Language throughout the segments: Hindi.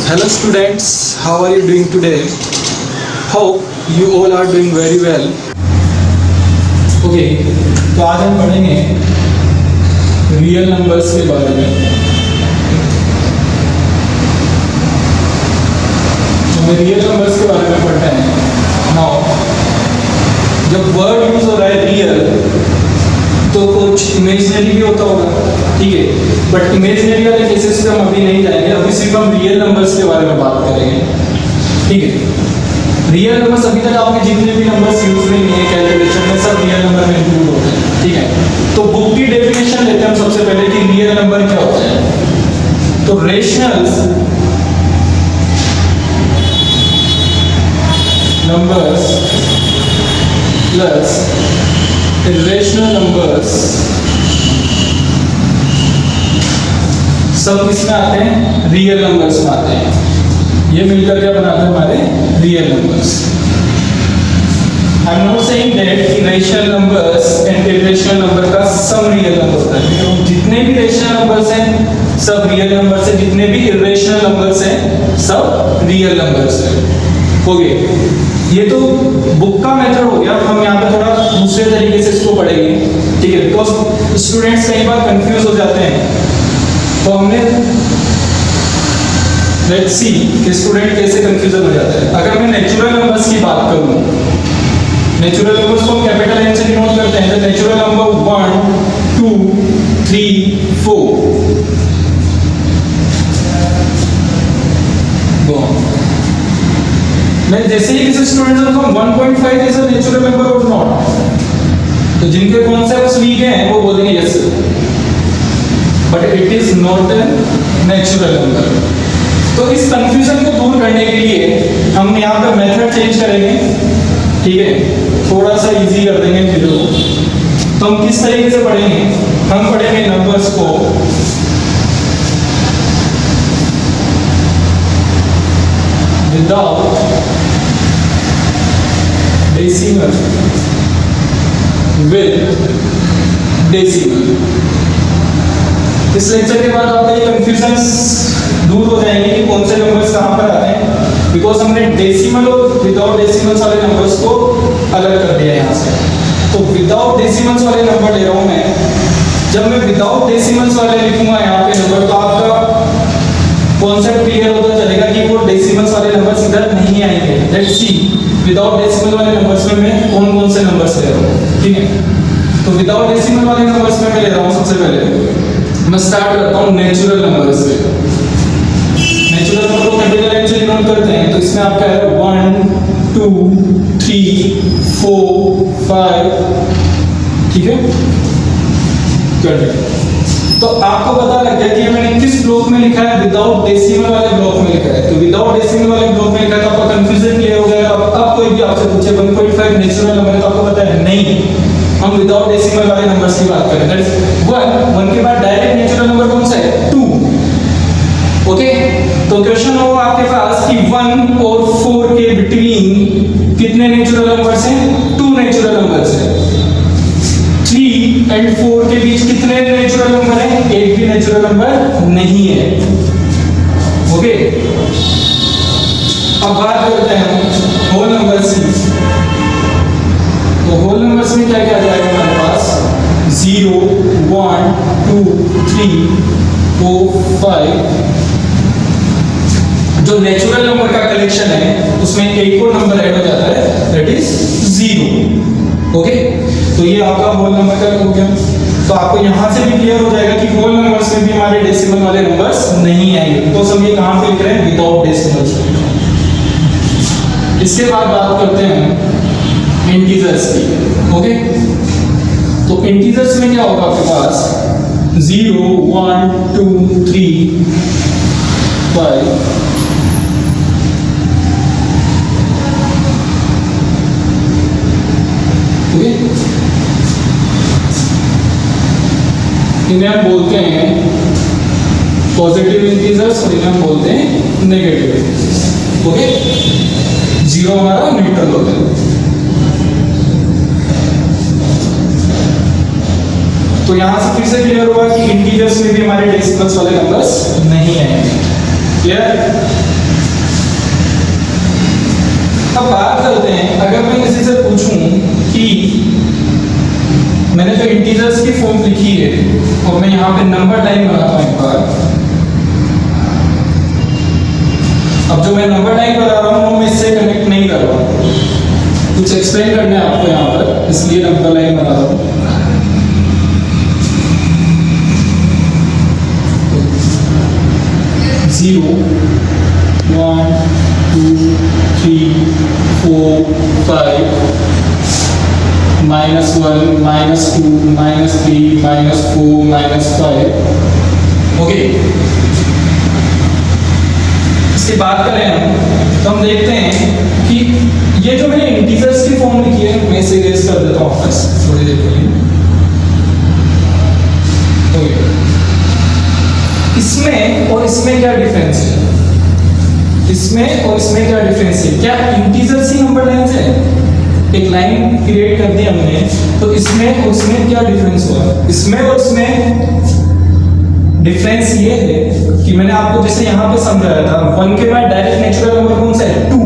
Hello students, how are you doing today? Hope you all are doing very well. Okay, तो आज हम पढ़ेंगे रियल नंबर्स के बारे में. तो रियल नंबर्स के बारे में पढ़ते हैं. नाउ जब वर्ड यूज हो रहा है रियल तो कुछ इमेजिनरी भी होता होगा, ठीक है, बट इमेजिनरी वाले केसेस पे हम अभी नहीं जाएंगे. अभी सिर्फ हम रियल नंबर्स के बारे में बात करेंगे, ठीक है. रियल नंबर्स अभी तक आपके जितने भी नंबर्स यूज में नहीं है कैलकुलेशन में, सब रियल नंबर में इंक्लूड होते हैं, ठीक है. तो बुक की डेफिनेशन लेते हैं हम सबसे पहले कि रियल नंबर क्या होता है. तो rationals numbers plus irrational numbers सब किसमें आते हैं? रियल नंबर्स में आते हैं. ये मिलकर क्या बनाते हैं हमारे real numbers. I am not saying that कि rational numbers and irrational number का सम रियल नंबर होता है. जितने भी रेशनल नंबर्स हैं सब रियल नंबर्स हैं, जितने भी इरेशनल नंबर्स हैं सब रियल नंबर्स हैं. ओके, ये तो बुक का मेथड हो गया. हम यहाँ पे थोड़ा दूसरे तरीके से इसको पढ़ेंगे, ठीक है, बिकॉज स्टूडेंट्स कई बार कंफ्यूज हो जाते हैं. तो हमने लेट्स सी कि स्टूडेंट कैसे कंफ्यूजन हो जाता है. अगर मैं नेचुरल नंबर्स की बात करूँ, नेचुरल नंबर्स को हम कैपिटल एन से डिनोट करते हैं. तो नेचुरल नंबर 1 2 3 4 मैं जैसे ही किसी स्टूडेंट से कहूं 1.5 इज अ नेचुरल नंबर और नॉट, तो जिनके कॉन्सेप्ट्स वीक हैं वो बोलेंगे yes but it is not a natural number. तो इस कंफ्यूजन को दूर करने के लिए हम यहाँ पे मेथड चेंज करेंगे, ठीक है, थोड़ा सा इजी कर देंगे चीजों को. तो हम किस तरीके से पढ़ेंगे? हम पढ़ेंगे नंबर्स को विदाउट डेसिमल विद डेसिमल. इस लेक्चर के बाद आपका ये कंफ्यूजन्स दूर हो जाएंगे कि कौन से नंबर्स कहाँ पर आते हैं, बिकॉज हमने डेसिमल और विदाउट डेसिमल्स वाले नंबर्स को अलग कर दिया यहाँ से. तो विदाउट डेसिमल्स वाले नंबर ले रहा हूँ मैं. जब मैं विदाउट डेसिमल्स वाले लिखूंगा यहाँ पे नंबर, तो आपका कॉन्सेप्ट क्लियर होता चलेगा कि वो डेसिमल्स वाले नंबर्स इधर नहीं आएंगे. लेट्स सी विदाउट डेसिमल वाले नंबर्स में मैं कौन कौन से नंबर्स ले रहा हूँ, ठीक है. तो विदाउट डेसिमल वाले नंबर्स में मैं ले रहा हूँ सबसे पहले मैं स्टार्ट करता हूँ नेचुरल नंबर से. नेचुरल नंबर को कैपिटल एन से डिनोट करते हैं. तो इसमें आपका है 1 2 3 4 5, ठीक है. तो आपको पता लग गया कि मैंने किस ब्लॉक में लिखा है, विदाउट डेसिमल वाले ब्लॉक में लिखा है. तो विदाउट डेसिमल वाले ब्लॉक में लिखा है तो आपका कंफ्यूजन क्लियर हो गया. अब कोई भी आपसे पूछे 1.5 नेचुरल नंबर है तो आपको पता है नहीं, हम विदाउट डेसिमल वाले नंबर्स की बात करें. दैट इज 1 के बाद डायरेक्ट नेचुरल नंबर कौन सा है? 2. ओके, तो क्वेश्चन होगा आपके पास कि 1 और 4 के बिटवीन कितने नेचुरल नंबर्स हैं? 2 नेचुरल नंबर्स हैं. 3 एंड 4 के बीच कितने नेचुरल नंबर हैं? एक भी नेचुरल नंबर नहीं है. ओके, अब बात करते हैं होल नंबर्स की. तो होल नंबर्स में क्या क्या आ जाएगा हमारे पास? 0 1 2 3 4 5. जो नेचुरल नंबर का कलेक्शन है उसमें एक और नंबर ऐड हो जाता है, दैट इज 0. ओके, तो ये आपका होल नंबर का हो गया. तो आपको यहाँ से भी क्लियर हो जाएगा कि होल नंबर्स में भी हमारे डेसिमल वाले नंबर्स नहीं आएंगे. तो हम ये कहाँ पे लिख रहे हैं? Without decimals. इसके बाद बात करते हैं इंटीजर्स की. ओके, तो इंटीजर्स में क्या होगा आपके पास? 0 1 2 3 5. इन्हें हम बोलते हैं पॉजिटिव इंटीजर्स और इन्हें हम बोलते हैं नेगेटिव इंटीजर्स. ओके, 0 हमारा न्यूट्रल होता है. तो यहां से फिर से क्लियर हुआ कि इंटीजर्स में भी हमारे डेसिमल्स वाले नंबर्स नहीं आएंगे. क्लियर? अब बात करते हैं, अगर मैं किसी से पूछूं कि मैंने जो इंटीजर्स की फॉर्म लिखी है और मैं यहाँ पे नंबर लाइन बनाता हूँ एक बार। अब जो मैं नंबर लाइन बना रहा हूँ मैं इससे कनेक्ट नहीं कर रहा हूँ, कुछ एक्सप्लेन करना है आपको यहाँ पर, इसलिए नंबर लाइन बना रहा हूँ। 0 1 2 3 4 5 -1 -2 -3 -4 -5। ओके, इसकी बात करें हम तो हम देखते हैं कि ये जो मैंने इंटीजर्स की फॉर्म लिखी है, मैं इसे इरेज कर देता हूँ वापस थोड़ी देर के लिए। ओके, इसमें और इसमें क्या डिफरेंस है? इसमें और इसमें क्या डिफरेंस है? क्या इंटीजर्स ही नंबर लाइन है? एक लाइन क्रिएट कर दी हमने, तो इसमें और इसमें क्या डिफरेंस हुआ? इसमें और इसमें डिफरेंस ये है कि मैंने आपको जैसे यहाँ पे समझाया था, 1 के बाद डायरेक्ट नेचुरल नंबर कौन सा है? 2।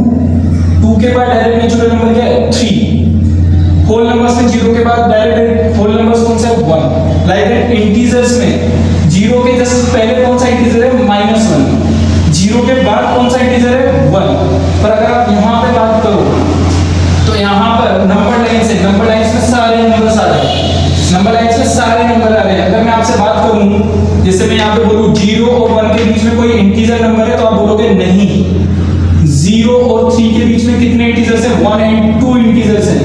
2 के बाद डायरेक्ट नेचुरल नंबर क्या है? 3। होल नंबर्स में 0 के बाद डायरेक्ट होल नंबर्स कौन सा है? 1। लाइक दैट इंटीजर्स में 0 के जस्ट पहले कौन सा इंटीजर है? -1। 0 के बाद कौन सा इंटीजर है? 1। पर अगर आप यहाँ पे बात करो तो यहाँ पर नंबर लाइन से, नंबर लाइन में सारे नंबर्स आ रहे हैं, नंबर लाइन में सारे नंबर आ रहे हैं। अगर मैं आपसे बात करूं, जैसे मैं यहाँ पे बोलूं 0 और 1 के बीच में कोई इंटीजर नंबर है, तो आप बोलोगे नहीं। 0 और 3 के बीच में कितने इंटीजर्स हैं? 1 एंड 2 इंटीजर्स हैं।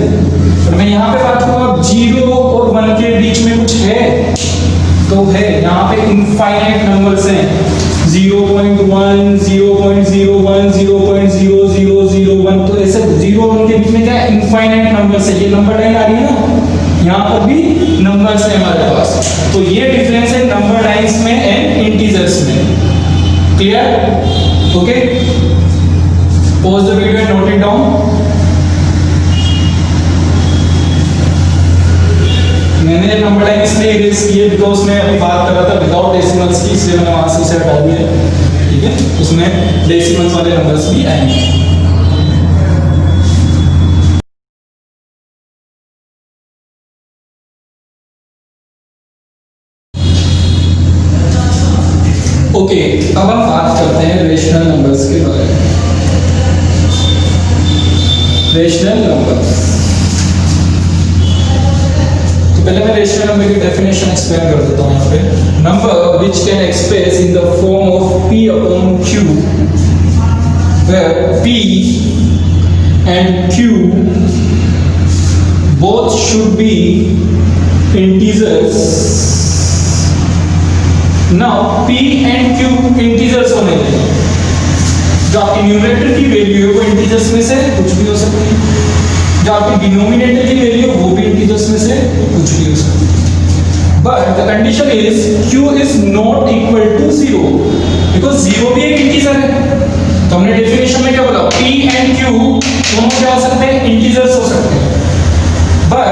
और मैं यहाँ पे बात करूँ 0 और 1 के बीच में कुछ है, तो है, यहाँ पे इनफाइनाइट नंबर्स हैं। 0.1 0.01 0.0001, तो ऐसे 0 और 1 के बीच में क्या है? इनफाइनाइट नंबर्स है। ये नंबर लाइन आ रही है ना, यहाँ पर भी नंबर्स है हमारे पास। तो ये डिफरेंस है नंबर लाइंस में एंड इंटीजर्स में। Clear? Okay, pause the video and note it down. मैंने नंबर लाइन इसलिए इरेज की है बिकॉज मैं अभी बात कर रहा था विदाउट डेसिमल्स की, इसलिए मैंने वहां से उसे हटा दिया। ठीक है, उसमें डेसिमल्स वाले नंबर्स भी आएंगे। ओके, अब हम बात करते हैं रेशनल नंबर्स के बारे में। रेशनल नंबर्स, तो पहले मैं रेशनल नंबर की डेफिनेशन एक्सप्लेन कर देता हूँ यहाँ पे। Number which can express in the form of p upon q, where p and q both should be integers। Now p and q integers होने चाहिए। जो आपकी न्यूमरेटर की वैल्यू है वो इंटीजर्स में से कुछ भी हो सकती है, जो आपकी डिनोमिनेटर की वैल्यू है वो भी इंटीजर्स में से कुछ भी हो सकती है। But the condition is q is not equal to 0, because 0 भी एक इंटीजर है। तो हमने डेफिनेशन में क्या बोला? p एंड q दोनों क्या हो सकते हैं? इंटीजर्स हो सकते हैं। बट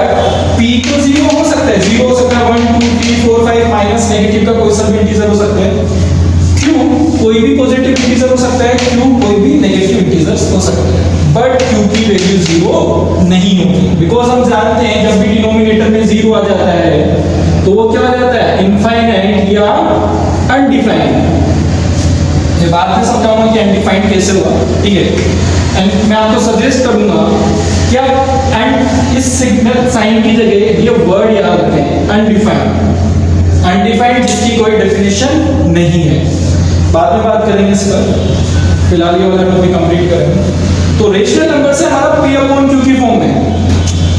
p तो 0 हो सकता है, 0 हो सकता है 1 2 3 4 5 माइनस नेगेटिव का कोई सा भी इंटीजर हो सकता है। q कोई भी पॉजिटिव इंटीजर हो सकता है, q कोई भी नेगेटिव इंटीजर हो सकता है। बट q की वैल्यू 0 नहीं होगी, बिकॉज हम जानते हैं जब भी डिनोमिनेटर में 0 आ जाता है तो वो क्या हो जाता है? इनफाइनाइट या अनडिफाइंड। ये बात में समझाऊंगा कि अनडिफाइंड कैसे हुआ। ठीक है, एंड मैं आपको सजेस्ट करूंगा क्या एंड इस सिग्नल साइन की जगह ये वर्ड याद रखें, अनडिफाइंड। अनडिफाइंड जिसकी कोई डेफिनेशन नहीं है, बाद में बात करेंगे इस पर, फिलहाल ये वाला टॉपिक कंप्लीट करेंगे। तो रेशनल नंबर से हमारा p अपॉन q की फॉर्म है।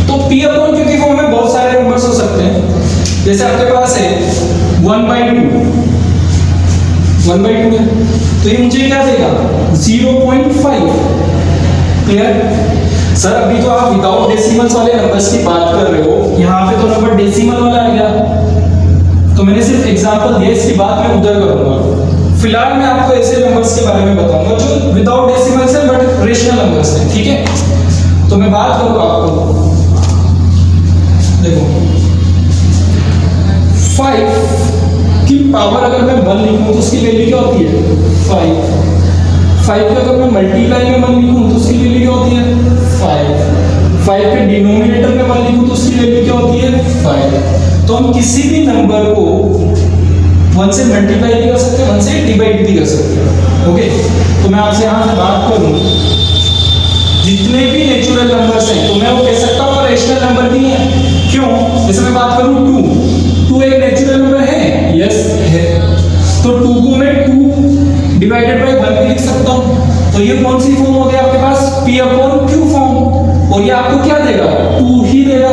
तो p अपॉन q की फॉर्म में बहुत सारे नंबर्स हो सकते हैं, जैसे आपके पास है 1/2, 1/2 है, तो ये मुझे क्या देगा? 0.5। क्लियर? सर अभी तो आप विदाउट डेसिमल्स वाले नंबर्स की बात कर रहे हो, यहाँ पे तो नंबर डेसिमल वाला आ गया, तो मैंने सिर्फ एग्जांपल दिया, इसकी बात मैं उधर करूंगा। फिलहाल मैं आपको ऐसे नंबर्स के बारे में बताऊंगा जो विदाउट डेसिमल्स है बट रेशनल नंबर्स है। ठीक है, तो मैं बात करूंगा आपको, देखो 5 की पावर अगर मैं 1 लिखूं तो उसकी वैल्यू क्या होती है? 5। 5 के अगर मैं मल्टीप्लाई में 1 लिखूं तो उसकी वैल्यू क्या होती है 5 के डिनोमिनेटर में 1 लिखूं तो उसकी वैल्यू क्या होती है 5। तो हम किसी भी नंबर को 1 से मल्टीप्लाई भी कर सकते हैं, 1 से डिवाइड भी कर सकते हैं। ओके, तो मैं आपसे यहाँ से बात करूं, जितने भी नेचुरल नंबर्स हैं तो मैं वो कह सकता हूँ रेशनल नंबर भी है। क्यों? जैसे मैं बात करूं 2 एक नेचुरल नंबर है, यस है, तो 2 को मैं 2 डिवाइडेड बाय 1 भी लिख सकता हूं। तो ये कौन सी फॉर्म हो गया आपके पास, P/Q फॉर्म, और ये आपको क्या देगा 2 ही देगा।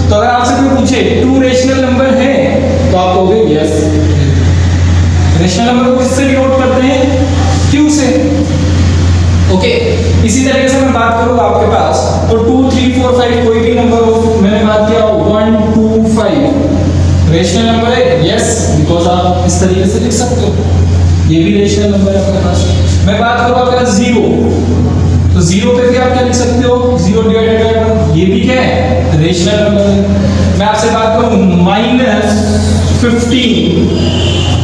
तो अगर आपसे कोई पूछे 2 रेशनल नंबर है तो आप कहोगे यस। रेशनल नंबर को किससे डिनोट करते हैं, Q से। ओके, इसी तरीके से मैं बात करूंगा आपके पास तो 2 3 4 5 कोई भी नंबर हो, मैंने बात किया 1 2 5 रेशनल नंबर है, यस, बिकॉज आप इस तरीके से लिख सकते हो, ये भी रेशनल नंबर है आपके पास। मैं बात करूंगा आपके पास 0, तो 0 पे भी आप क्या लिख सकते हो 0 डिवाइडेड बाय 1, ये भी क्या है रेशनल नंबर है। मैं आपसे बात करूं -15,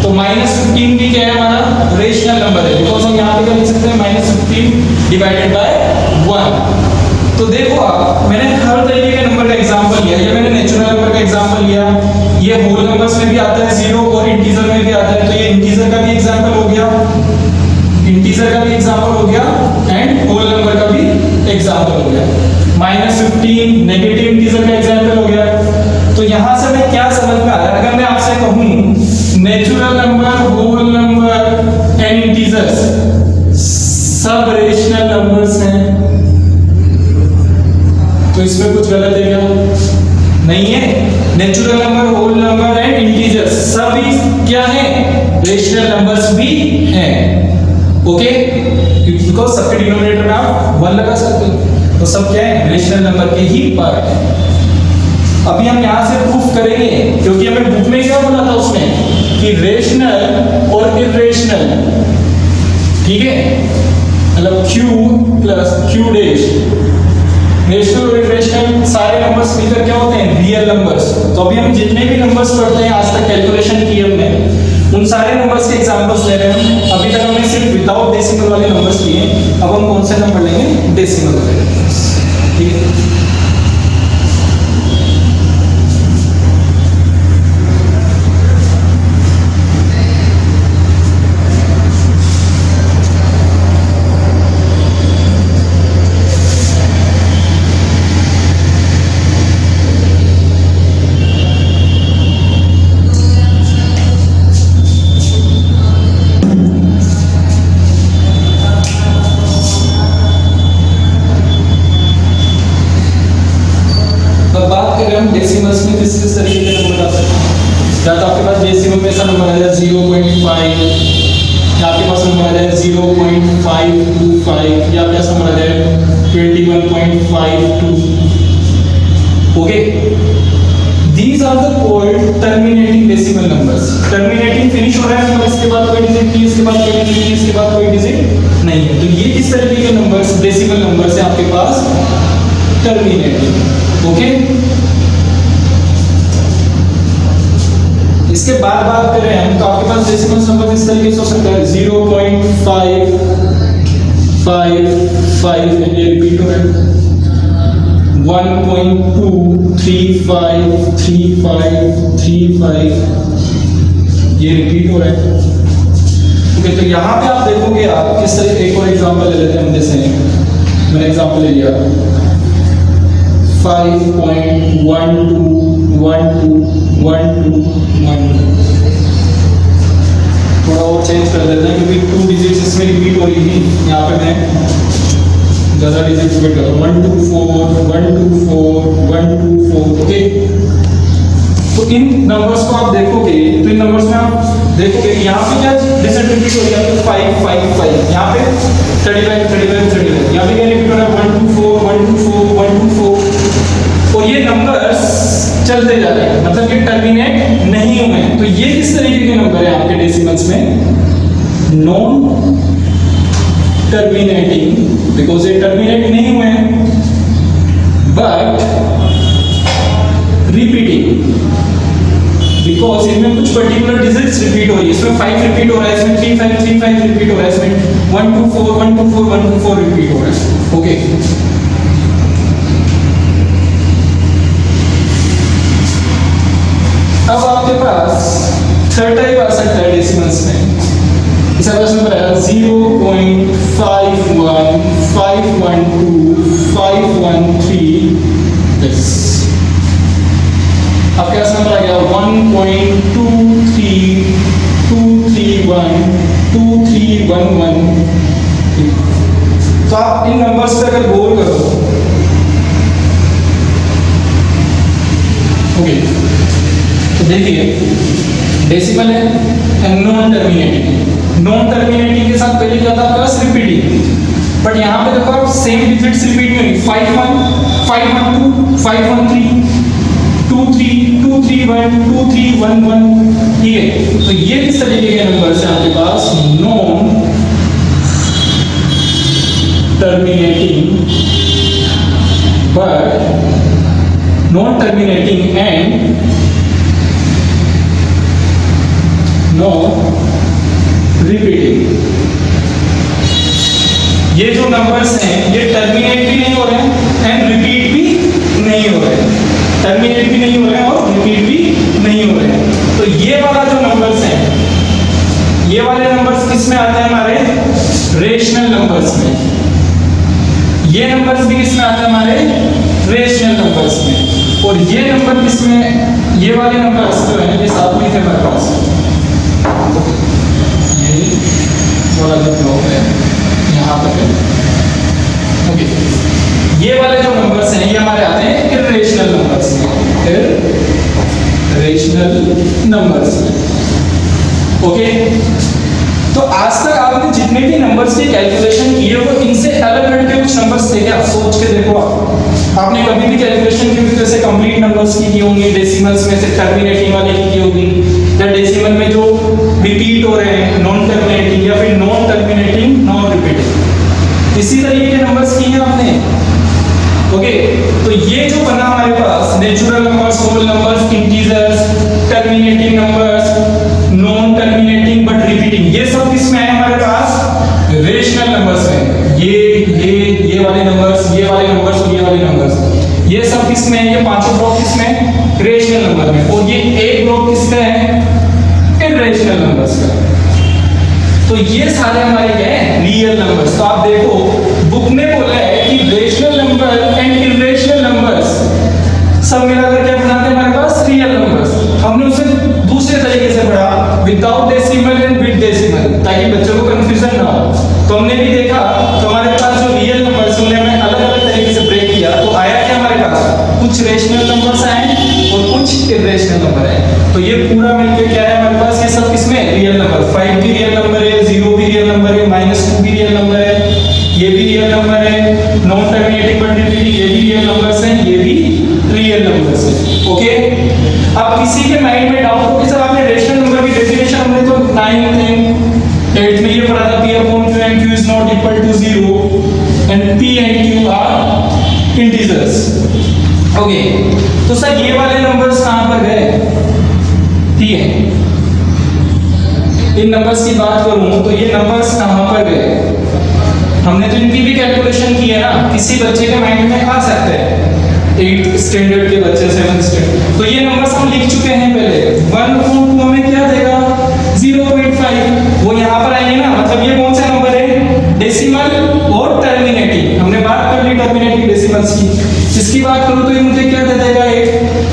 तो -15 भी क्या है हमारा रेशनल नंबर है, बिकॉज हम यहाँ पे क्या लिख सकते हैं -15 डिवाइडेड बाय 1। तो देखो आप, मैंने हर तरीके के नंबर का एग्जांपल लिया, ये मैंने नेचुरल नंबर का एग्जांपल लिया, ये होल नंबर्स में भी आता है 0 और इंटीजर में भी आता है, तो ये इंटीजर का भी एग्जांपल हो गया, इंटीजर का भी एग्जांपल हो गया एंड होल नंबर का भी एग्जांपल हो गया। -15 नेगेटिव इंटीजर का एग्जांपल हो गया। तो यहां से मैं क्या समझ में आया, अगर मैं आपसे कहूं natural number, whole number and integers सब रेशनल नंबर्स हैं, तो इसमें कुछ गलत है क्या? नहीं है। Natural number, whole number and integers सभी क्या है रेशनल नंबर्स भी हैं। ओके, बिकॉज सबके डिनोमिनेटर में आप 1 लगा सकते हो, तो सब क्या है रेशनल नंबर के ही पार्ट है। अभी हम यहां से प्रूफ करेंगे, क्योंकि हमें बुक में क्या बोला था उसमें कि रेशनल और इरेशनल, ठीक है, मतलब Q plus Q dash, rational और इरेशनल सारे नंबर्स मिलकर क्या होते हैं रियल नंबर्स। तो अभी हम जितने भी नंबर्स पढ़ते हैं, आज तक कैलकुलेशन की हमने, उन सारे नंबर्स के एग्जांपल्स ले रहे हैं। अभी तक हमने सिर्फ विदाउट डेसिमल वाले नंबर्स लिए, अब हम कौन से नंबर लेंगे डेसिमल वाले, ठीक है। डेसिमल्स में किस किस तरीके के नंबर आ सकते हैं? या तो आपके पास डेसिमल में ऐसा नंबर आ जाए 0.5, या आपके पास नंबर आ जाए 0.525, या आपके पास नंबर आ जाए 21.52। Okay, these are the called terminating decimal numbers. Terminating finish हो रहा है नंबर, इसके बाद कोई डिजिट नहीं, इसके बाद कोई डिजिट नहीं, इसके बाद कोई डिजिट नहीं है, तो ये किस तरीके के नंबर्स डेसिमल नंबर्स है आपके पास टर्मिनेटिंग। ओके, इसके बाद बात करें हम, तो आपके पास डेसिमल नंबर इस तरीके से हो सकता है 0.555, ये रिपीट हो रहा है, 1.2353535, ये रिपीट हो रहा है। ओके, तो यहाँ पे आप देखोगे, आप किस तरीके, एक और एग्जांपल ले लेते हैं हम, जैसे मैंने एग्जांपल ले लिया 5.121212, थोड़ा और चेंज कर देते हैं क्योंकि 2 डिजिट्स इसमें रिपीट हो रही थी, यहाँ पे मैं ज़्यादा डिजिट्स रिपीट कर रहा हूँ, 124 124 124। ओके, तो इन नंबर्स को आप देखोगे, तो इन नंबर्स में आप देखोगे यहाँ पे क्या डिजिट रिपीट हो रही है, 555, यहाँ पे 35 35 35, यहाँ पे क्या रिपीट हो रहा है 124 124 124, और ये नंबर्स चलते जा रहे हैं, मतलब ये टर्मिनेट नहीं हुए हैं। तो ये किस तरीके के नंबर है आपके डेसिमल्स में नॉन टर्मिनेटिंग, बिकॉज ये टर्मिनेट नहीं हुए हैं बट रिपीटिंग, बिकॉज इनमें कुछ पर्टिकुलर डिजिट्स रिपीट हो रही है, इसमें 5 रिपीट हो रहा है, इसमें 35 35 रिपीट हो रहा है, इसमें 1 2 4 1 2 4 1 2 4 रिपीट हो रहा है। ओके, अब आपके पास थर्ड टाइप आ सकता है डेसिमल्स में। इसका क्वेश्चन नंबर है 0.51 512 513 दिस। अब क्या नंबर आ गया 1.23 231 2311। तो आप इन नंबर्स पे अगर गौर करो, ओके, तो देखिए डेसिमल है and non terminating. Non terminating के साथ पहले क्या था आपके पास रिपीटिंग, बट यहाँ पे देखो आप सेम डिजिट्स रिपीट में 51 512 513 23 231 2311। ठीक है, तो ये किस तरीके के नंबर्स हैं आपके पास? Non terminating but non terminating and non repeating. ये जो नंबर्स हैं ये टर्मिनेट भी नहीं हो रहे हैं एंड रिपीट भी नहीं हो रहे हैं। टर्मिनेट भी नहीं हो रहे हैं और रिपीट भी नहीं हो रहे हैं। तो ये वाला जो नंबर्स हैं, ये वाले नंबर्स किस में आते हैं? हमारे रेशनल नंबर्स में। ये नंबर्स भी किस में आते हैं? हमारे रेशनल नंबर्स में। और ये नंबर किस में? ये वाले नंबर्स जो है ये साथ में थे हमारे पास। ये वाला जो ब्लॉक है यहाँ तक है। ओके, ये वाले जो नंबर्स हैं ये हमारे आते हैं इर्रेशनल नंबर्स में। इर्रेशनल नंबर्स में। ओके, तो आज तक आपने जितने भी नंबर्स की कैलकुलेशन की है वो इनसे अलग हटके कुछ नंबर्स थे क्या? सोच के देखो आपने कभी भी कैलकुलेशन की हुई जैसे कंप्लीट नंबर्स की होंगी, डेसिमल्स में से टर्मिनेटिंग वाले की होगी, या डेसिमल में जो रिपीट हो रहे हैं नॉन टर्मिनेटिंग, या फिर नॉन टर्मिनेटिंग नॉन रिपीटिंग, इसी तरीके के नंबर्स की हैं आपने। ओके, तो ये जो बना हमारे पास natural numbers, whole numbers, integers, terminating numbers, non terminating but repeating, ये सब किसमें है हमारे पास? रेशनल नंबर्स में। ये वाले नंबर्स, ये वाले नंबर्स और ये वाले नंबर्स, ये सब किसमें है? ये पांचों ब्लॉक किसमें? रेशनल नंबर में। और ये एक ब्लॉक किसका है? इर्रेशनल नंबर्स का। तो ये सारे हमारे क्या है? Real numbers. तो आप देखो बुक में बोला है कि rational number and irrational numbers सब मिलाकर क्या बनाते हैं हमारे पास? Real numbers. हमने उसे दूसरे तरीके से पढ़ा, without decimal and with decimal, ताकि बच्चों को कंफ्यूजन ना हो। तो हमने भी देखा तो हमारे पास जो रियल नंबर्स उन्हें हमने अलग अलग तरीके से ब्रेक किया। तो आया क्या हमारे पास? कुछ रेशनल नंबर्स आए और कुछ इर्रेशनल नंबर है। तो ये पूरा मिलकर क्या है हमारे पास? ये सब किसमें? Real number. 5 भी रियल नंबर है, 0 भी रियल नंबर है, -2 भी रियल नंबर है, ये भी रियल नंबर है, नॉन टर्मिनेटिंग बट रिपीटिंग, ये भी रियल नंबर्स हैं, ये भी रियल नंबर्स हैं। ओके, अब किसी के माइंड में डाउट हो कि सर आपने रेशनल नंबर की डेफिनेशन हमने तो 9th एंड 8th में ये पढ़ा था, P upon Q and Q is not equal to 0 and P and Q are integers। Okay, तो सर ये वाले नंबर्स कहां पर गए? ठीक है, इन नंबर्स की बात करूं तो ये नंबर्स कहां पर गए? हमने तो इनकी भी कैलकुलेशन की है ना, किसी बच्चे के माइंड में आ सकते हैं, 8th स्टैंडर्ड के बच्चे, 7th स्टैंडर्ड। तो ये नंबर्स हम लिख चुके हैं पहले। 1/2 हमें क्या देगा? 0.5। वो यहाँ पर आएंगे ना, मतलब ये कौन सा नंबर है? डेसिमल और टर्मिनेटिंग। हमने बात कर ली टर्मिनेटिंग डेसिमल्स की। इसकी बात करूं तो ये मुझे क्या दे देगा? एक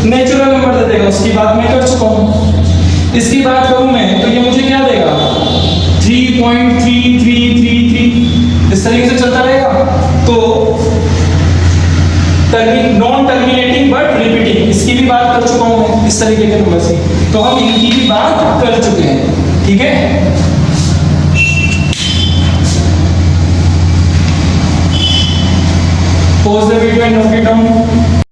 नेचुरल नंबर दे देगा, उसकी बात मैं कर चुका हूं। इसकी बात करूं मैं तो ये मुझे क्या देगा? 3.3333। इस तरीके से चलता रहेगा। तो नॉन टर्मिनेटिंग बट रिपीटिंग, इसकी भी बात कर चुका हूं मैं, इस तरीके के नंबर्स की। तो हम इनकी भी बात कर चुके हैं। ठीक है, pause the video and note it down।